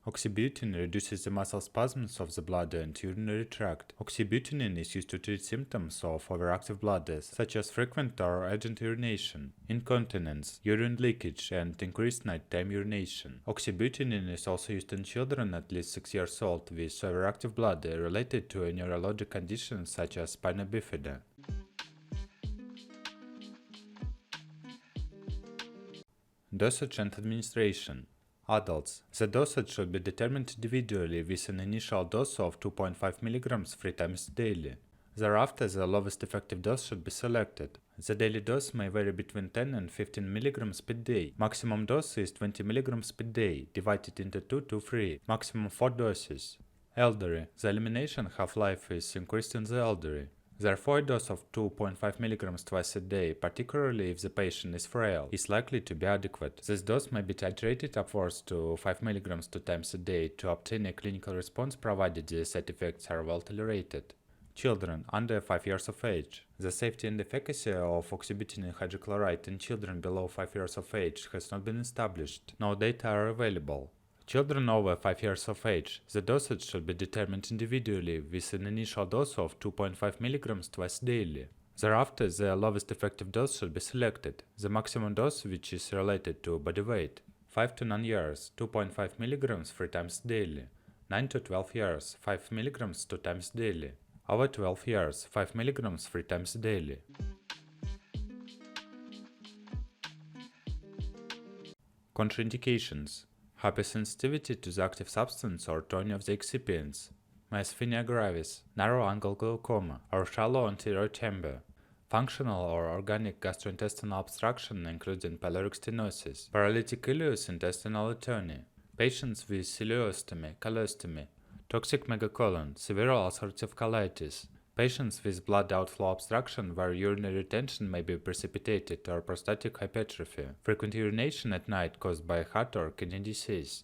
Oxybutynin reduces the muscle spasms of the bladder and urinary tract. Oxybutynin is used to treat symptoms of overactive bladders, such as frequent or urgent urination, incontinence, urine leakage, and increased nighttime urination. Oxybutynin is also used in children at least 6 years old with overactive bladder related to a neurologic condition such as spina bifida. Dosage and administration. Adults. The dosage should be determined individually with an initial dose of 2.5 mg 3 times daily. Thereafter, the lowest effective dose should be selected. The daily dose may vary between 10 and 15 mg per day. Maximum dose is 20 mg per day, divided into 2 to 3, maximum 4 doses. Elderly. The elimination half-life is increased in the elderly. Therefore, a dose of 2.5 mg twice a day, particularly if the patient is frail, is likely to be adequate. This dose may be titrated upwards to 5 mg 2 times a day to obtain a clinical response provided the side effects are well tolerated. Children under 5 years of age. The safety and efficacy of oxybutynin hydrochloride in children below 5 years of age has not been established. No data are available. Children over 5 years of age, the dosage should be determined individually with an initial dose of 2.5 mg twice daily. Thereafter, the lowest effective dose should be selected, the maximum dose which is related to body weight. 5 to 9 years, 2.5 mg 3 times daily. 9 to 12 years, 5 mg 2 times daily. Over 12 years, 5 mg 3 times daily. Contraindications. Hypersensitivity to the active substance or toning of the excipients, myasthenia gravis, narrow angle glaucoma, or shallow anterior chamber, functional or organic gastrointestinal obstruction including pyloric stenosis, paralytic ileus intestinal atony, patients with ileostomy, colostomy, toxic megacolon, severe ulcerative colitis, patients with blood outflow obstruction where urinary retention may be precipitated or prostatic hypertrophy, frequent urination at night caused by heart or kidney disease.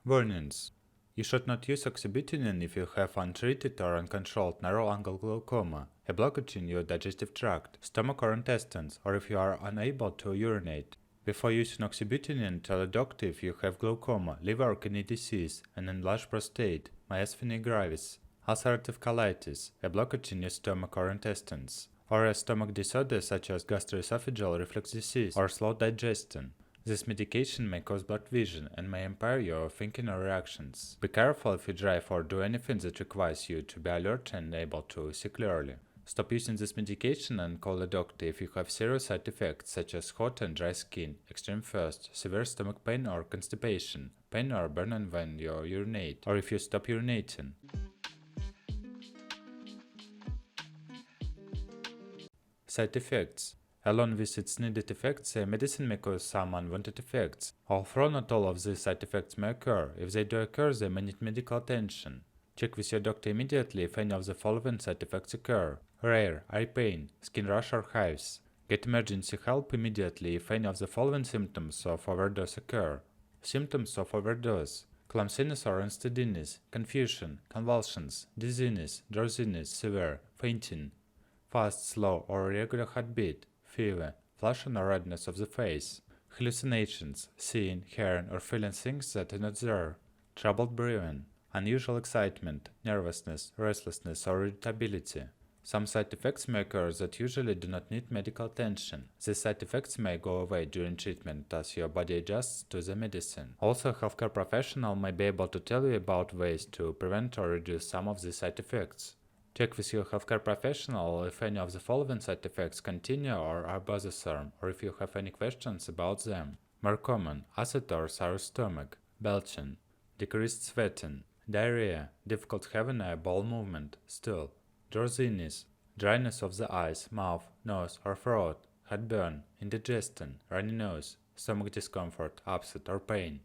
Warnings. You should not use oxybutynin if you have untreated or uncontrolled narrow angle glaucoma, a blockage in your digestive tract, stomach or intestines, or if you are unable to urinate. Before using oxybutynin, tell a doctor if you have glaucoma, liver or kidney disease, an enlarged prostate, myasthenia gravis, ulcerative colitis, a blockage in your stomach or intestines, or a stomach disorder such as gastroesophageal reflux disease or slow digestion. This medication may cause blurred vision and may impair your thinking or reactions. Be careful if you drive or do anything that requires you to be alert and able to see clearly. Stop using this medication and call a doctor if you have serious side effects such as hot and dry skin, extreme thirst, severe stomach pain or constipation, pain or burning when you urinate, or if you stop urinating. Side effects. Along with its needed effects, a medicine may cause some unwanted effects. Although not all of these side effects may occur, if they do occur, they may need medical attention. Check with your doctor immediately if any of the following side effects occur. Rare, eye pain, skin rash or hives. Get emergency help immediately if any of the following symptoms of overdose occur. Symptoms of overdose: clumsiness or unsteadiness, confusion, convulsions, dizziness, drowsiness, severe, fainting, fast, slow or irregular heartbeat, fever, flushing or redness of the face, hallucinations, seeing, hearing or feeling things that are not there, troubled breathing, unusual excitement, nervousness, restlessness or irritability. Some side effects may occur that usually do not need medical attention. These side effects may go away during treatment as your body adjusts to the medicine. Also, a healthcare professional may be able to tell you about ways to prevent or reduce some of these side effects. Check with your healthcare professional if any of the following side effects continue or are bothersome, or if you have any questions about them. More common: acid or sour stomach, belching, decreased sweating, diarrhea, difficult having a bowel movement, stool, drowsiness, dryness of the eyes, mouth, nose or throat, heartburn, indigestion, runny nose, stomach discomfort, upset or pain.